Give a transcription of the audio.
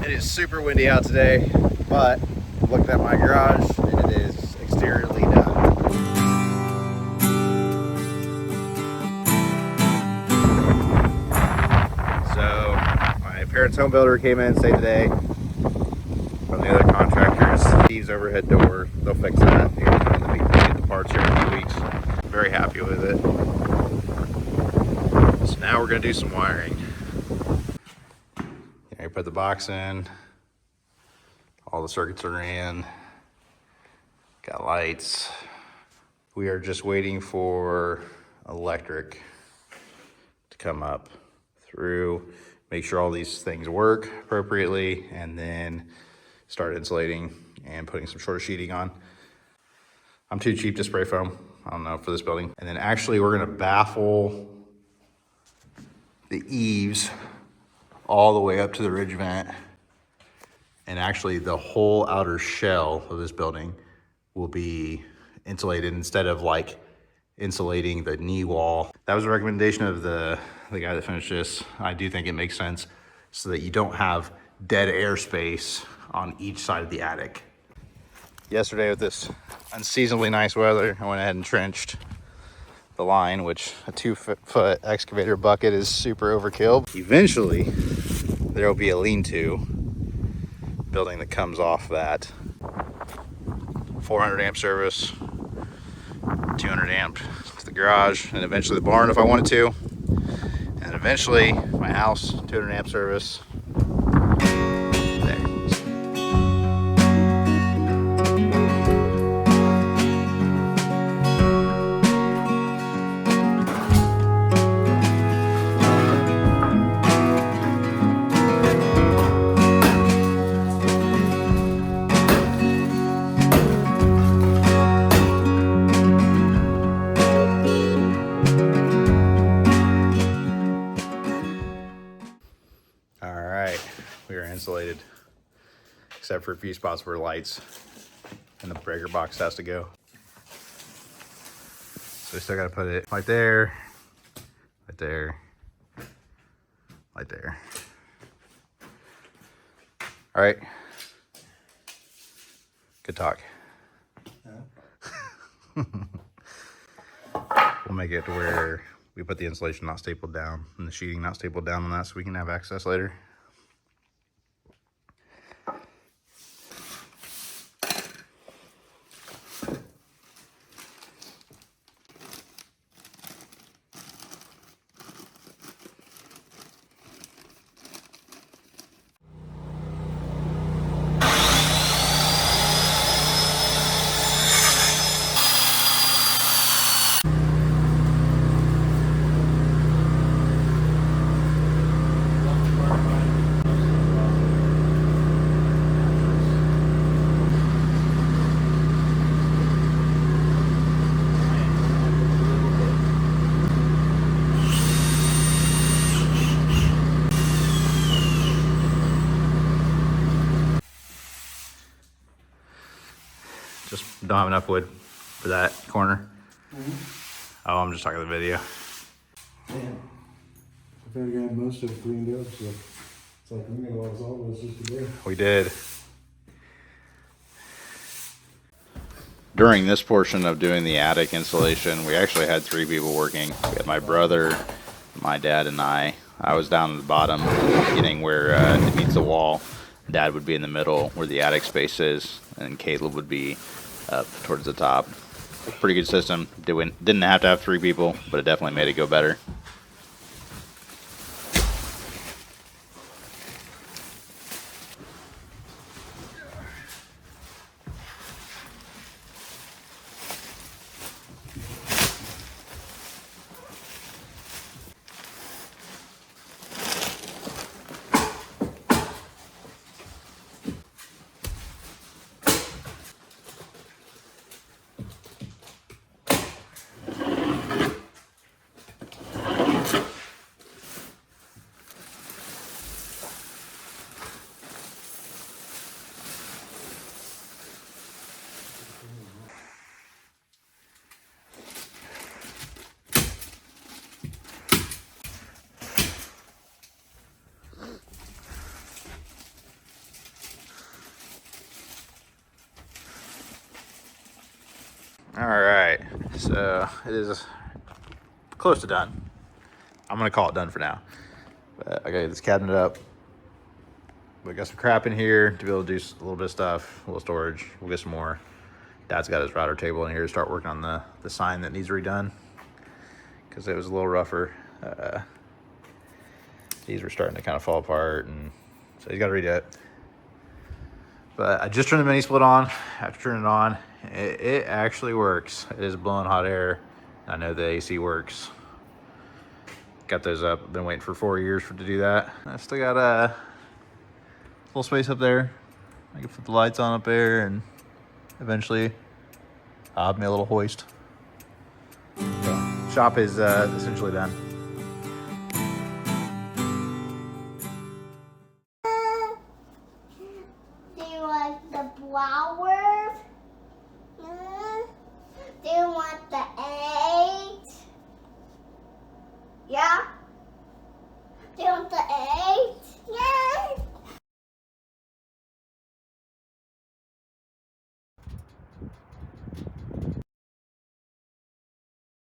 It is super windy out today, but looking at my garage and it is exteriorly done. So my parents' home builder came in, stayed today. From the other contractors, Steve's overhead door, they'll fix that. They're gonna get the parts here in a few weeks. Very happy with it. So now we're gonna do some wiring. I put the box in. All the circuits are in. Got lights. We are just waiting for electric to come up through, make sure all these things work appropriately, and then start insulating and putting some shorter sheeting on. I'm too cheap to spray foam, I don't know, for this building. And then actually we're gonna baffle the eaves all the way up to the ridge vent. And actually the whole outer shell of this building will be insulated instead of like insulating the knee wall. That was a recommendation of the guy that finished this. I do think it makes sense so that you don't have dead air space on each side of the attic. Yesterday with this unseasonably nice weather, I went ahead and trenched the line, which a 2-foot excavator bucket is super overkill. Eventually, there will be a lean-to building that comes off that. 400 amp service, 200 amp to the garage, and eventually the barn if I wanted to. And eventually my house, 200 amp service. There. We are insulated, except for a few spots where lights and the breaker box has to go. So we still gotta put it right there, right there, right there. All right, good talk. We'll make it to where we put the insulation not stapled down and the sheeting not stapled down on that so we can have access later. Just don't have enough wood for that corner. Oh, I'm just talking the video. Man, I think we got most of it cleaned up, so it's like we got a lot of sawdust just today. We did. During this portion of doing the attic insulation, we actually had 3 people working. We had my brother, my dad, and I. I was down at the bottom, getting where it meets the wall. Dad would be in the middle where the attic space is, and Caleb would be up towards the top. Pretty good system. Didn't have to have 3 people, but it definitely made it go better. So it is close to done. I'm gonna call it done for now. But I gotta get this cabinet up. We got some crap in here to be able to do a little bit of stuff, a little storage. We'll get some more. Dad's got his router table in here to start working on the sign that needs redone because it was a little rougher. These were starting to kind of fall apart, and so he's got to redo it. But I just turned the mini split on. After turning it on, it actually works. It is blowing hot air. I know the AC works. Got those up. Been waiting for 4 years to do that. I still got a little space up there. I can put the lights on up there, and eventually I'll have me a little hoist. So, shop is essentially done. Do you like the flowers? Do you want the eggs? Yeah? Do you want the